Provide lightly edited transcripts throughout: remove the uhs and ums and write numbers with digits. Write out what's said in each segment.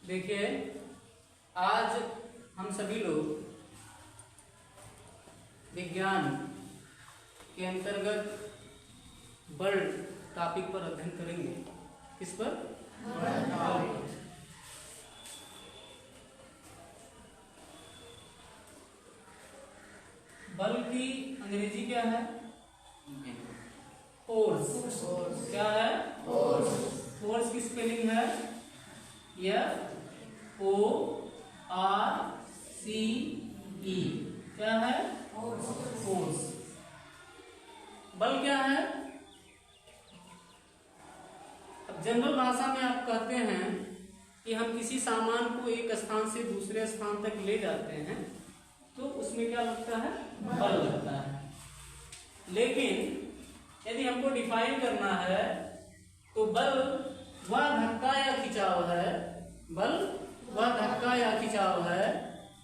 देखिए, आज हम सभी लोग विज्ञान के अंतर्गत बल टॉपिक पर अध्ययन करेंगे। किस पर? बल की अंग्रेजी क्या है? फोर्स। क्या है? फोर्स की स्पेलिंग है FORCE। क्या है? फोर्स। बल क्या है? अब जनरल भाषा में आप कहते हैं कि हम किसी सामान को एक स्थान से दूसरे स्थान तक ले जाते हैं तो उसमें क्या लगता है? बल लगता है। लेकिन यदि हमको डिफाइन करना है तो बल वह धक्का या खिंचाव है, बल वह धक्का या खिंचाव है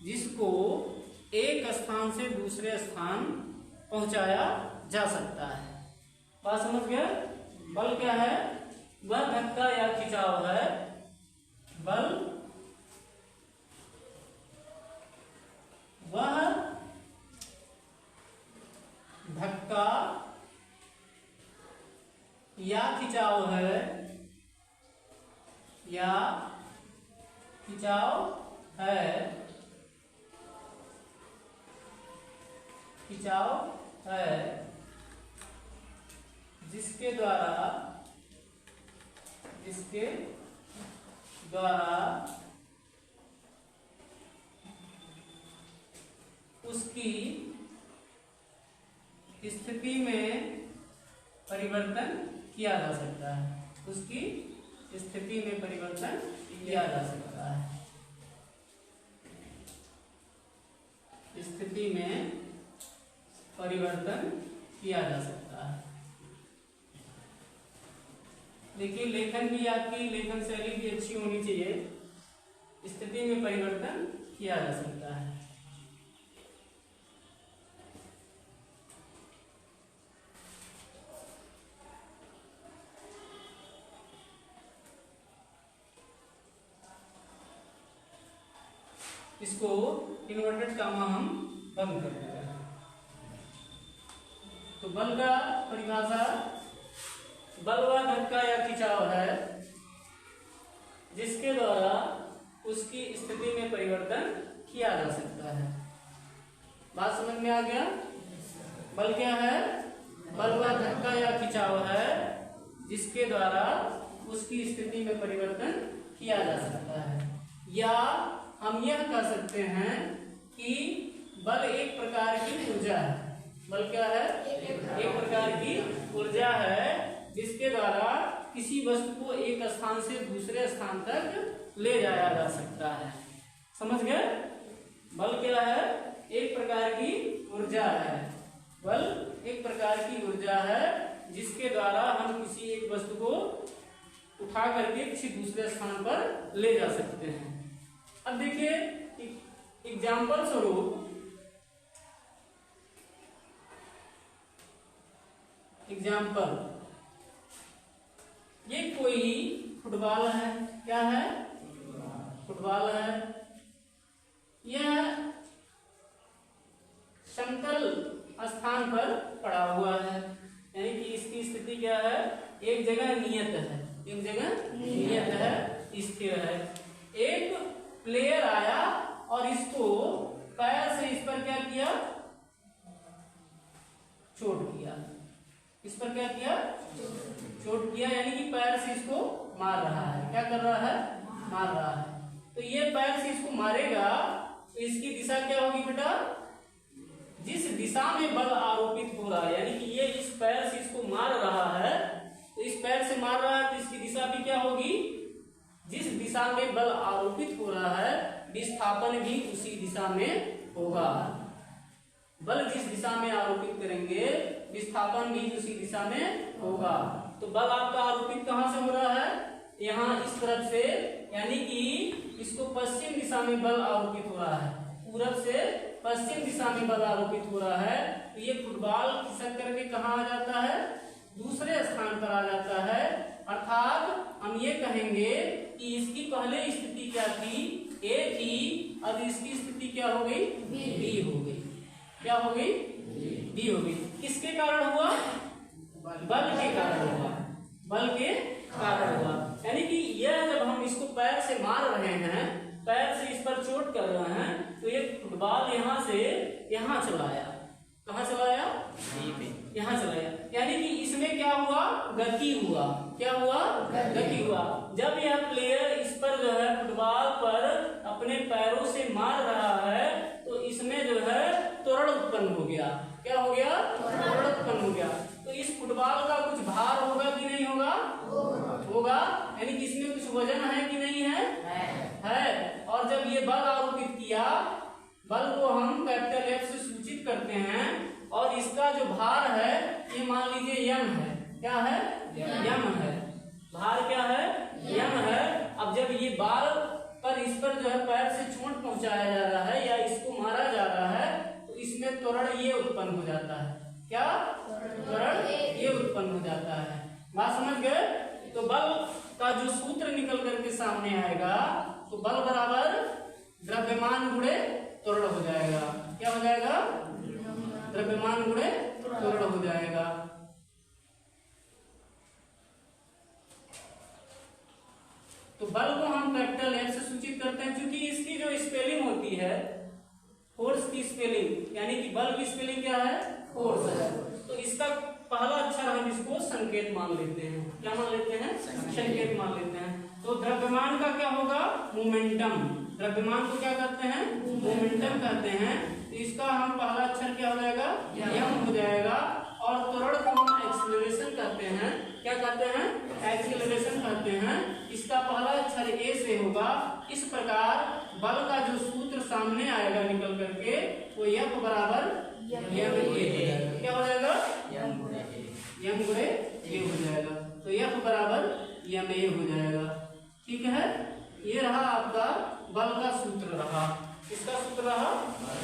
जिसको एक स्थान से दूसरे स्थान पहुंचाया जा सकता है। बात समझ गए? बल क्या है? वह धक्का या खिंचाव है, बल वह धक्का या खिंचाव है जिसके द्वारा उसकी स्थिति में परिवर्तन किया जा सकता है। उसकी स्थिति में परिवर्तन किया जा सकता है। स्थिति में परिवर्तन किया जा सकता है। देखिए, लेखन भी आपकी लेखन शैली भी अच्छी होनी चाहिए। स्थिति में परिवर्तन किया जा सकता है। इसको इन्वर्टेड कामा हम बंद कर देते हैं। तो बल का परिभाषा, बल वह धक्का या खिंचाव है जिसके द्वारा उसकी स्थिति में परिवर्तन किया जा सकता है। बात समझ में आ गया? बल क्या है? बल वह धक्का या खिंचाव है जिसके द्वारा उसकी स्थिति में परिवर्तन किया जा सकता है। या हम यह कह सकते हैं कि बल एक प्रकार की ऊर्जा है। बल क्या है? एक प्रकार की ऊर्जा है जिसके द्वारा किसी वस्तु को एक स्थान से दूसरे स्थान तक ले जाया जा सकता है। समझ गए? बल क्या है? एक प्रकार की ऊर्जा है। बल एक प्रकार की ऊर्जा है जिसके द्वारा हम किसी एक वस्तु को उठा करके किसी दूसरे स्थान पर ले जा सकते हैं। अब देखिए, एग्जाम्पल स्वरूप ये कोई फुटबॉल है। क्या है? फुटबॉल है। यह समतल स्थान पर पड़ा हुआ है, यानी कि इसकी स्थिति क्या है? एक जगह नियत है, एक जगह नियत है, स्थिर है। एक प्लेयर आया और इसको पैर से इस पर क्या किया? चोट किया। इस पर क्या किया? चोट किया, यानी कि पैर से इसको मार रहा है। क्या कर रहा है? मार रहा है। तो ये पैर से इसको मारेगा तो इसकी दिशा क्या होगी बेटा? जिस दिशा में बल आरोपित हो रहा है, यानी कि ये इस पैर से इसको मार रहा है, तो इस पैर से मार रहा है तो इसकी दिशा भी क्या होगी? जिस दिशा में बल आरोपित हो रहा है विस्थापन भी उसी दिशा में होगा। बल जिस दिशा में आरोपित करेंगे विस्थापन भी उसी दिशा में होगा। तो बल आपका आरोपित कहां से हो रहा है? यहाँ इस तरफ से, यानी कि इसको पश्चिम दिशा में बल आरोपित हो रहा है। पूरब से पश्चिम दिशा में बल आरोपित हो रहा है। तो ये फुटबॉल खिसक करके कहाँ आ जाता है? दूसरे स्थान पर आ जाता है। अर्थात हम ये कहेंगे कि इसकी पहले स्थिति क्या थी, ए थी, अब इसकी स्थिति क्या हो गई, बी हो गई। क्या हो गई, बी हो गई। किसके कारण हुआ, बल के कारण हुआ, बल के कारण हुआ। यानी कि यह जब हम इसको पैर से मार रहे हैं, पैर से इस पर चोट कर रहे हैं, तो ये फुटबॉल यहाँ से यहाँ चला आया। कहाँ चला आया, यहाँ चला आया। यानी कि इसमें क्या हुआ, गति हुआ। क्या हुआ, गति हुआ। जब यह प्लेयर इस पर जो है फुटबॉल पर अपने पैरों से मार रहा है, तो इसमें जो है त्वरण उत्पन्न हो गया। क्या हो गया, त्वरण उत्पन्न हो गया। तो इस फुटबॉल का कुछ भार होगा कि नहीं होगा, होगा। यानी कि इसमें कुछ वजन है कि नहीं है, है। और जब ये बल आरोपित किया, बल को हम कैपिटल F से सूचित करते हैं, और इसका जो भार है ये मान लीजिए m है। क्या है, m है। भार क्या है, m है। अब जब ये बाल पर इस पर जो है पैर से चोट पहुंचाया जा रहा है या इसको मारा जा रहा है, तो इसमें त्वरण ये उत्पन्न हो जाता है। क्या, त्वरण ये उत्पन्न हो जाता है। बात समझ गए। तो बल का जो सूत्र निकल करके सामने आएगा, तो बल बराबर द्रव्यमान गुणे त्वरण हो जाएगा। क्या हो जाएगा, द्रव्यमान गुणे त्वरण हो जाएगा। तो बल को हम कैपिटल F से सूचित करते हैं, क्योंकि इसकी जो स्पेलिंग होती है, फोर्स की स्पेलिंग, यानी कि बल की स्पेलिंग क्या है, फोर्स है। तो इसका पहला अक्षर हम इसको संकेत मान लेते हैं। क्या मान लेते हैं, संकेत मान लेते हैं। तो द्रव्यमान का क्या होगा, मोमेंटम। द्रव्यमान को क्या कहते हैं, मोमेंटम कहते हैं। तो इसका हम पहला अक्षर क्या हो जाएगा, m हो जाएगा। और त्वरण को हम एक्सीलरेशन कहते हैं। क्या कहते हैं, एक्सीलरेशन कहते हैं। इसका पहला अक्षर a से होगा। इस प्रकार बल का जो सूत्र सामने आएगा निकल करके, वो F बराबर m a। क्या हो जाएगा, m गुणे a हो जाएगा। तो F बराबर m a हो जाएगा। ठीक है, ये रहा आपका बल का सूत्र रहा। किसका सूत्र रहा,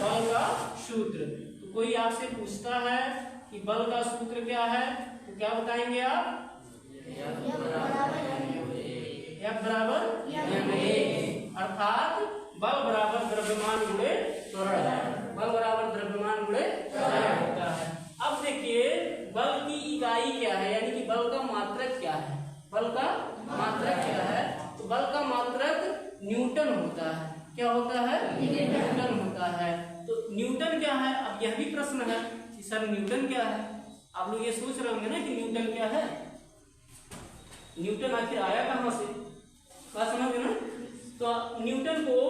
बल का सूत्र। तो कोई आपसे पूछता है कि बल का सूत्र क्या है, तो क्या बताएंगे आप, F बराबर m a। अर्थात बल बराबर द्रव्यमान गुणे त्वरण है। बल बराबर द्रव्यमान गुणे त्वरण होता है। अब देखिए बल की इकाई क्या है, यानी कि बल का मात्रक क्या है। बल का मात्रक क्या है, तो बल का मात्रक न्यूटन होता है। क्या होता है, न्यूटन होता है। तो न्यूटन क्या है, अब यह भी प्रश्न है कि सर न्यूटन क्या है। आप लोग ये सोच रहे होंगे ना कि न्यूटन क्या है, न्यूटन आखिर आया कहां से, बात समझ गए ना। तो न्यूटन को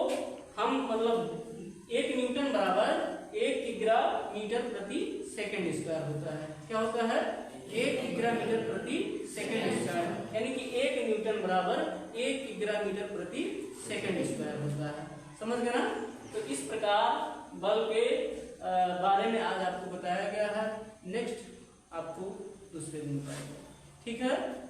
हम मतलब 1 न्यूटन बराबर 1 किग्रा मीटर प्रति सेकंड स्क्वायर होता है। क्या होता है, 1 किग्रा मीटर प्रति सेकंड स्क्वायर, यानी कि 1 न्यूटन बराबर 1 किग्रा मीटर प्रति सेकंड स्क्वायर होता है। समझ गए ना। तो इस प्रकार बल के बारे में आज आपको बताया गया है। नेक्स्ट आपको दूसरे दिन बताएगा। ठीक है।